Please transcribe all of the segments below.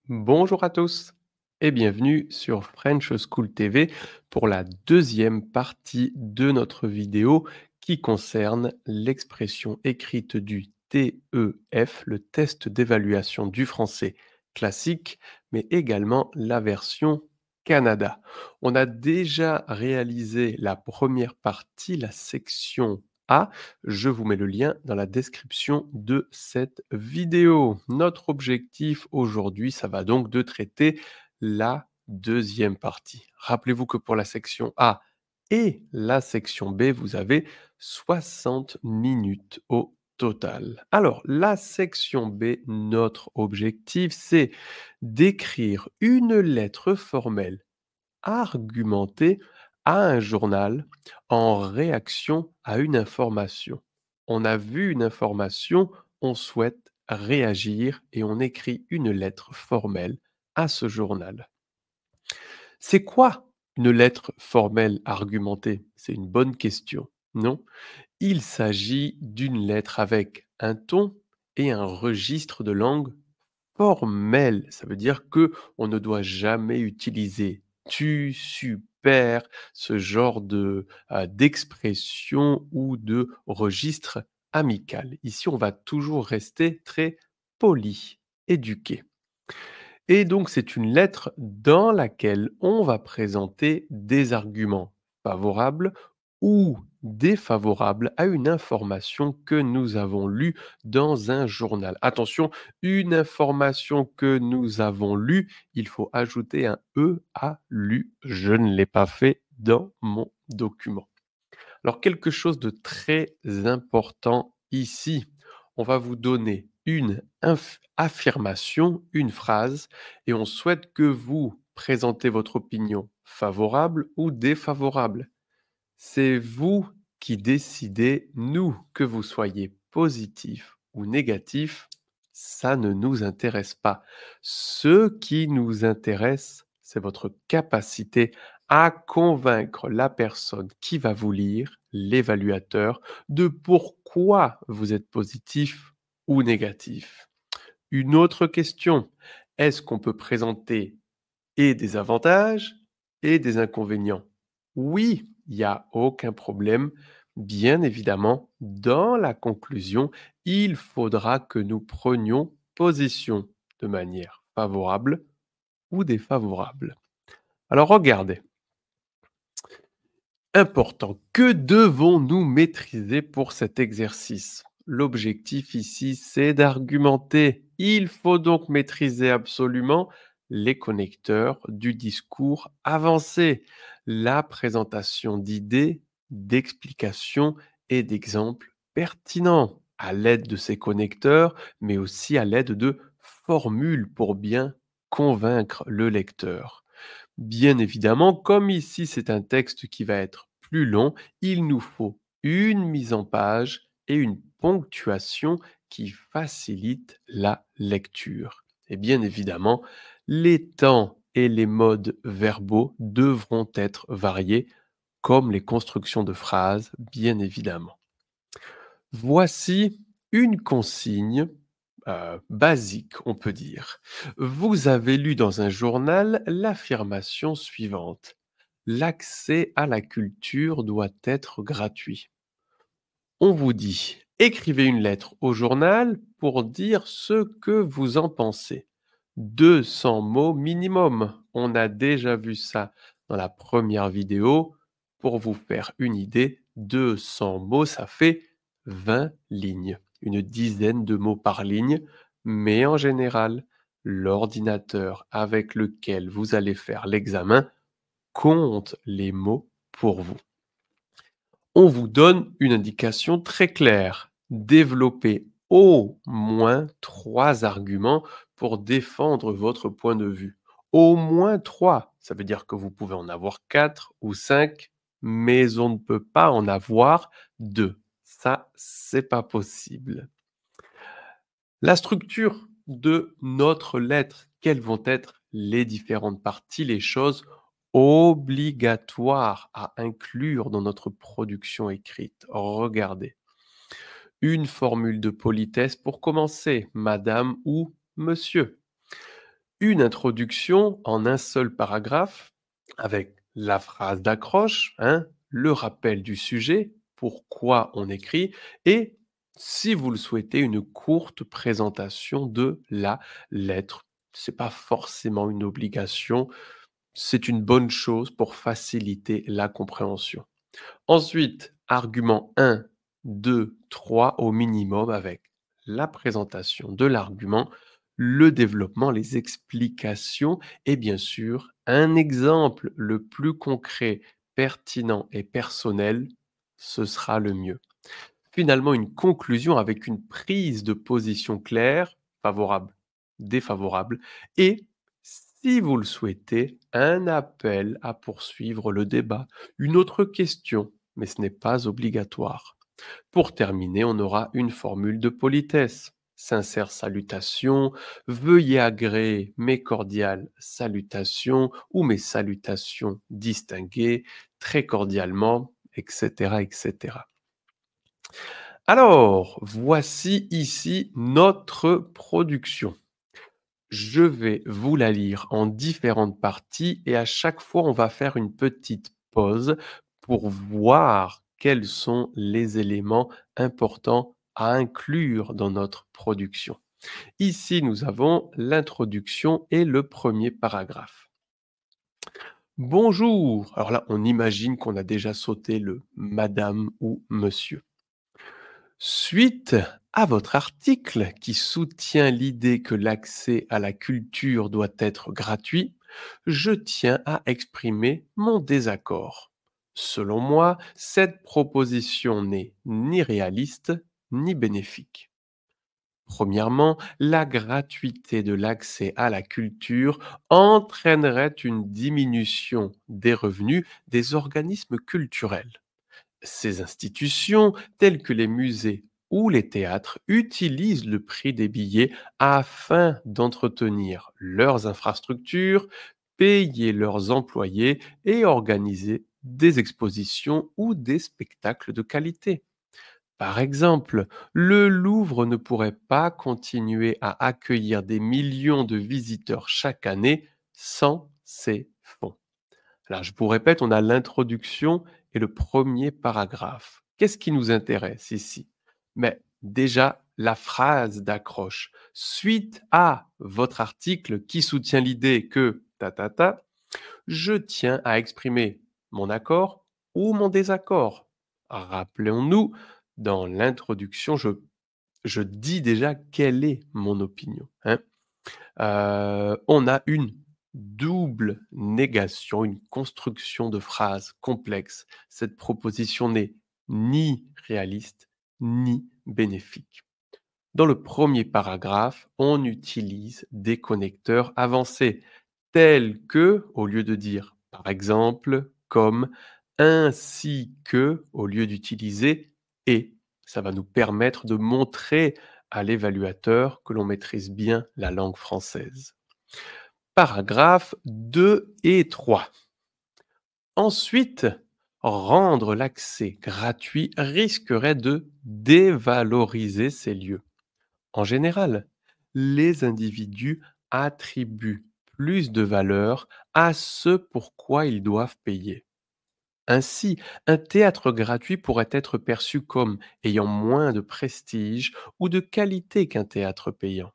Bonjour à tous et bienvenue sur French School TV pour la deuxième partie de notre vidéo qui concerne l'expression écrite du TEF, le test d'évaluation du français classique, mais également la version Canada. On a déjà réalisé la première partie, la section A. Je vous mets le lien dans la description de cette vidéo. Notre objectif aujourd'hui, ça va donc de traiter la deuxième partie. Rappelez-vous que pour la section A et la section B, vous avez 60 minutes au total. Alors, la section B, notre objectif, c'est d'écrire une lettre formelle argumentée à un journal en réaction à une information. On a vu une information, on souhaite réagir et on écrit une lettre formelle à ce journal. C'est quoi une lettre formelle argumentée? C'est une bonne question, non? Il s'agit d'une lettre avec un ton et un registre de langue formel. Ça veut dire que on ne doit jamais utiliser tu, super, ce genre d'expression ou de registre amical. Ici, on va toujours rester très poli, éduqué. Et donc, c'est une lettre dans laquelle on va présenter des arguments favorables ou défavorables à une information que nous avons lue dans un journal. Attention, une information que nous avons lue, il faut ajouter un E à lu. Je ne l'ai pas fait dans mon document. Alors, quelque chose de très important ici. On va vous donner une affirmation, une phrase, et on souhaite que vous présentez votre opinion favorable ou défavorable. C'est vous qui décidez, nous, que vous soyez positif ou négatif, ça ne nous intéresse pas. Ce qui nous intéresse, c'est votre capacité à convaincre la personne qui va vous lire, l'évaluateur, de pourquoi vous êtes positif ou négatif. Une autre question, est-ce qu'on peut présenter et des avantages et des inconvénients? Oui, il n'y a aucun problème. Bien évidemment, dans la conclusion, il faudra que nous prenions position de manière favorable ou défavorable. Alors regardez, important, que devons-nous maîtriser pour cet exercice? L'objectif ici, c'est d'argumenter. Il faut donc maîtriser absolument les connecteurs du discours avancé, la présentation d'idées, d'explications et d'exemples pertinents à l'aide de ces connecteurs, mais aussi à l'aide de formules pour bien convaincre le lecteur. Bien évidemment, comme ici c'est un texte qui va être plus long, il nous faut une mise en page et une ponctuation qui facilite la lecture. Et bien évidemment, les temps et les modes verbaux devront être variés, comme les constructions de phrases, bien évidemment. Voici une consigne basique, on peut dire. Vous avez lu dans un journal l'affirmation suivante. L'accès à la culture doit être gratuit. On vous dit, écrivez une lettre au journal pour dire ce que vous en pensez. 200 mots minimum. On a déjà vu ça dans la première vidéo. Pour vous faire une idée, 200 mots, ça fait 20 lignes. Une dizaine de mots par ligne. Mais en général, l'ordinateur avec lequel vous allez faire l'examen compte les mots pour vous. On vous donne une indication très claire. Développez au moins 3 arguments pour défendre votre point de vue. Au moins 3. Ça veut dire que vous pouvez en avoir 4 ou 5, mais on ne peut pas en avoir 2. Ça, c'est pas possible. La structure de notre lettre, quelles vont être les différentes parties, les choses obligatoires à inclure dans notre production écrite? Regardez. Une formule de politesse pour commencer, madame ou monsieur. Une introduction en un seul paragraphe avec la phrase d'accroche, hein, le rappel du sujet, pourquoi on écrit et, si vous le souhaitez, une courte présentation de la lettre. C'est pas forcément une obligation, c'est une bonne chose pour faciliter la compréhension. Ensuite, argument 1, 2, 3 au minimum avec la présentation de l'argument, le développement, les explications et bien sûr un exemple le plus concret, pertinent et personnel, ce sera le mieux. Finalement, une conclusion avec une prise de position claire, favorable, défavorable, et, si vous le souhaitez, un appel à poursuivre le débat, une autre question, mais ce n'est pas obligatoire. Pour terminer, on aura une formule de politesse. Sincère salutation, veuillez agréer mes cordiales salutations ou mes salutations distinguées, très cordialement, etc., etc. Alors, voici ici notre production. Je vais vous la lire en différentes parties et à chaque fois, on va faire une petite pause pour voir quels sont les éléments importants à inclure dans notre production. Ici, nous avons l'introduction et le premier paragraphe. Bonjour. Alors là, on imagine qu'on a déjà sauté le madame ou monsieur. Suite à votre article qui soutient l'idée que l'accès à la culture doit être gratuit, je tiens à exprimer mon désaccord. Selon moi, cette proposition n'est ni réaliste ni bénéfique. Premièrement, la gratuité de l'accès à la culture entraînerait une diminution des revenus des organismes culturels. Ces institutions, telles que les musées ou les théâtres, utilisent le prix des billets afin d'entretenir leurs infrastructures, payer leurs employés et organiser des expositions ou des spectacles de qualité. Par exemple, le Louvre ne pourrait pas continuer à accueillir des millions de visiteurs chaque année sans ces fonds. Alors, je vous répète, on a l'introduction et le premier paragraphe. Qu'est-ce qui nous intéresse ici? Mais déjà, la phrase d'accroche. Suite à votre article qui soutient l'idée que je tiens à exprimer mon accord ou mon désaccord. Rappelons-nous, dans l'introduction, je dis déjà quelle est mon opinion, hein. On a une double négation, une construction de phrases complexe. Cette proposition n'est ni réaliste ni bénéfique. Dans le premier paragraphe, on utilise des connecteurs avancés, tels que, au lieu de dire par exemple, comme, ainsi que, au lieu d'utiliser et. Ça va nous permettre de montrer à l'évaluateur que l'on maîtrise bien la langue française. Paragraphes 2 et 3. Ensuite, rendre l'accès gratuit risquerait de dévaloriser ces lieux. En général, les individus attribuent plus de valeur à ce pourquoi ils doivent payer. Ainsi, un théâtre gratuit pourrait être perçu comme ayant moins de prestige ou de qualité qu'un théâtre payant.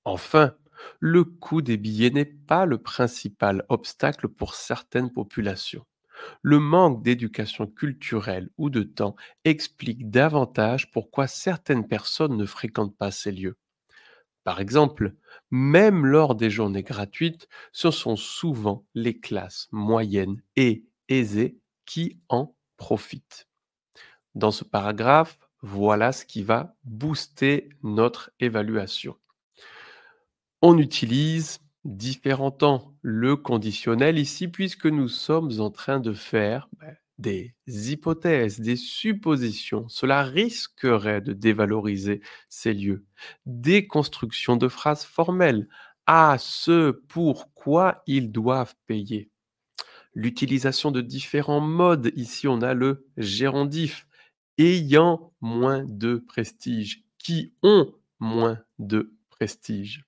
Enfin, le coût des billets n'est pas le principal obstacle pour certaines populations. Le manque d'éducation culturelle ou de temps explique davantage pourquoi certaines personnes ne fréquentent pas ces lieux. Par exemple, même lors des journées gratuites, ce sont souvent les classes moyennes et aisées qui en profitent. Dans ce paragraphe, voilà ce qui va booster notre évaluation. On utilise différents temps. Le conditionnel ici, puisque nous sommes en train de faire des hypothèses, des suppositions. Cela risquerait de dévaloriser ces lieux. Des constructions de phrases formelles. À ce pourquoi ils doivent payer. L'utilisation de différents modes. Ici, on a le gérondif. Ayant moins de prestige. Qui ont moins de prestige.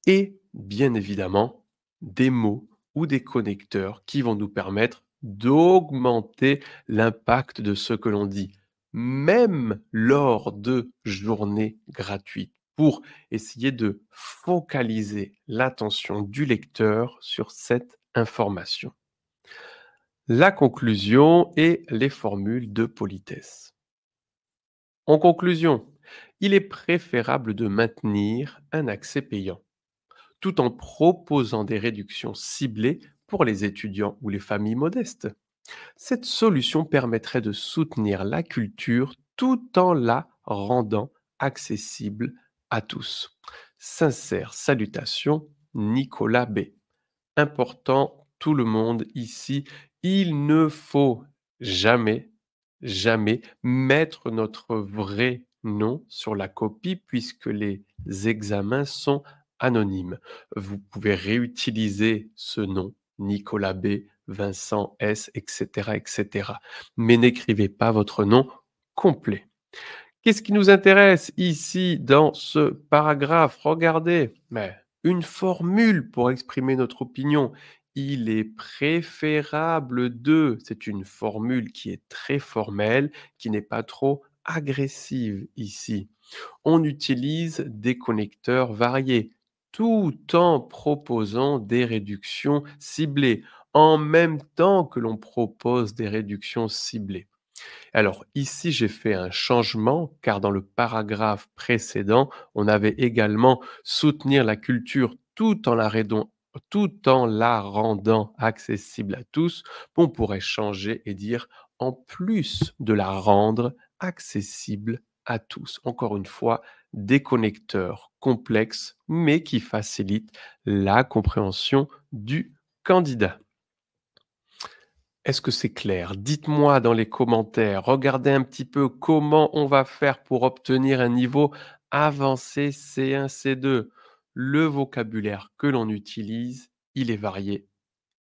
et bien évidemment des mots ou des connecteurs qui vont nous permettre d'augmenter l'impact de ce que l'on dit, même lors de journées gratuites, pour essayer de focaliser l'attention du lecteur sur cette information. La conclusion et les formules de politesse. En conclusion, il est préférable de maintenir un accès payant, tout en proposant des réductions ciblées pour les étudiants ou les familles modestes. Cette solution permettrait de soutenir la culture tout en la rendant accessible à tous. Sincères salutations, Nicolas B. Important, tout le monde ici, il ne faut jamais, jamais mettre notre vrai nom sur la copie puisque les examens sont anonymes. Vous pouvez réutiliser ce nom, Nicolas B, Vincent S, etc., etc. Mais n'écrivez pas votre nom complet. Qu'est-ce qui nous intéresse ici dans ce paragraphe? Regardez, mais une formule pour exprimer notre opinion. Il est préférable de, c'est une formule qui est très formelle, qui n'est pas trop agressive ici. On utilise des connecteurs variés, tout en proposant des réductions ciblées, en même temps que l'on propose des réductions ciblées. Alors ici, j'ai fait un changement car dans le paragraphe précédent, on avait également soutenir la culture tout en la rendant accessible à tous. On pourrait changer et dire en plus de la rendre accessible à tous. Encore une fois, des connecteurs complexes mais qui facilitent la compréhension du candidat. Est-ce que c'est clair? Dites-moi dans les commentaires. Regardez un petit peu comment on va faire pour obtenir un niveau avancé C1, C2. Le vocabulaire que l'on utilise, il est varié,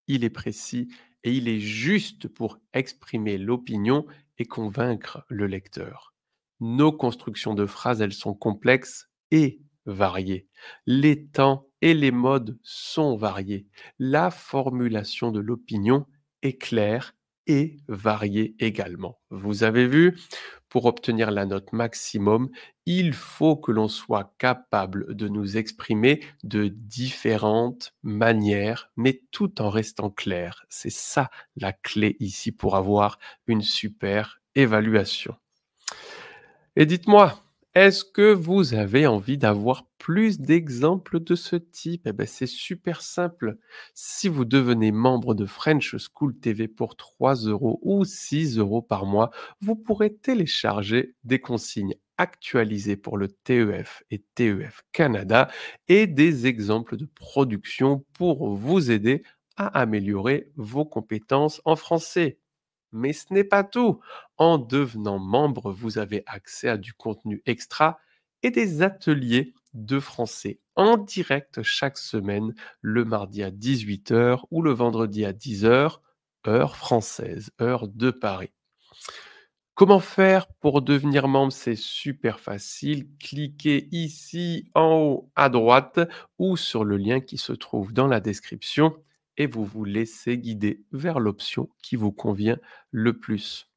il est précis et il est juste pour exprimer l'opinion et convaincre le lecteur. Nos constructions de phrases, elles sont complexes et variées. Les temps et les modes sont variés. La formulation de l'opinion est claire et variée également. Vous avez vu, pour obtenir la note maximum, il faut que l'on soit capable de nous exprimer de différentes manières, mais tout en restant clair. C'est ça la clé ici pour avoir une super évaluation. Et dites-moi, est-ce que vous avez envie d'avoir plus d'exemples de ce type? Eh ben, c'est super simple. Si vous devenez membre de French School TV pour 3 euros ou 6 euros par mois, vous pourrez télécharger des consignes actualisées pour le TEF et TEF Canada et des exemples de production pour vous aider à améliorer vos compétences en français. Mais ce n'est pas tout. En devenant membre, vous avez accès à du contenu extra et des ateliers de français en direct chaque semaine, le mardi à 18 heures ou le vendredi à 10 heures, heure française, heure de Paris. Comment faire pour devenir membre? C'est super facile. Cliquez ici en haut à droite ou sur le lien qui se trouve dans la description et vous vous laissez guider vers l'option qui vous convient le plus.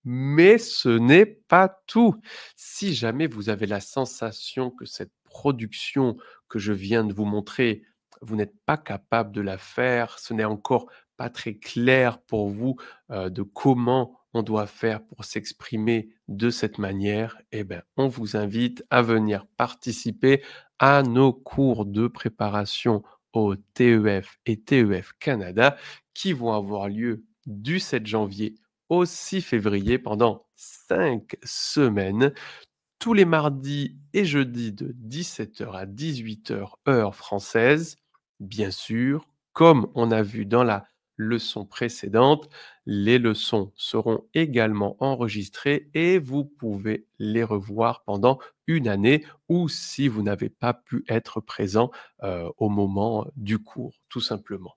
Mais ce n'est pas tout. Si jamais vous avez la sensation que cette production que je viens de vous montrer, vous n'êtes pas capable de la faire, ce n'est encore pas très clair pour vous de comment on doit faire pour s'exprimer de cette manière, eh ben, on vous invite à venir participer à nos cours de préparation au TEF et TEF Canada qui vont avoir lieu du 7 janvier au 6 février pendant 5 semaines, tous les mardis et jeudis de 17 heures à 18 heures heure française. Bien sûr, comme on a vu dans la leçon précédente, les leçons seront également enregistrées et vous pouvez les revoir pendant une année ou si vous n'avez pas pu être présent au moment du cours, tout simplement.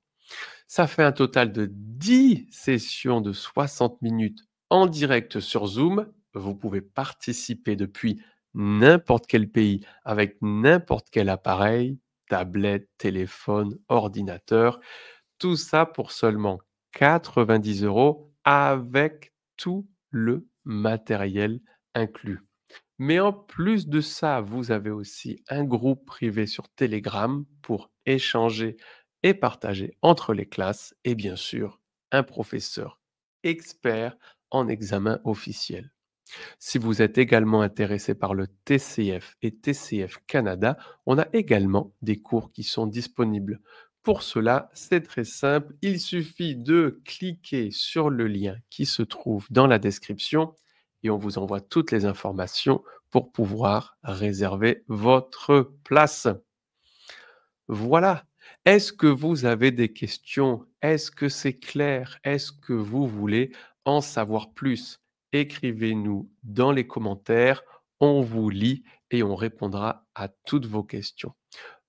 Ça fait un total de 10 sessions de 60 minutes en direct sur Zoom. Vous pouvez participer depuis n'importe quel pays avec n'importe quel appareil. tablette, téléphone, ordinateur. Tout ça pour seulement 90 € avec tout le matériel inclus. Mais en plus de ça, vous avez aussi un groupe privé sur Telegram pour échanger et partager entre les classes et bien sûr un professeur expert en examen officiel. Si vous êtes également intéressé par le TCF et TCF Canada, on a également des cours qui sont disponibles. Pour cela, c'est très simple, il suffit de cliquer sur le lien qui se trouve dans la description et on vous envoie toutes les informations pour pouvoir réserver votre place. Voilà. Est-ce que vous avez des questions? Est-ce que c'est clair? Est-ce que vous voulez en savoir plus? Écrivez-nous dans les commentaires, on vous lit et on répondra à toutes vos questions.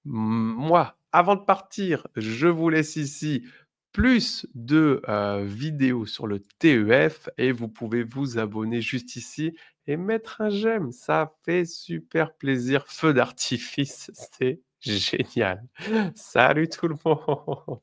Moi, avant de partir, je vous laisse ici plus de vidéos sur le TEF et vous pouvez vous abonner juste ici et mettre un j'aime. Ça fait super plaisir. Feu d'artifice, c'est génial. Salut tout le monde.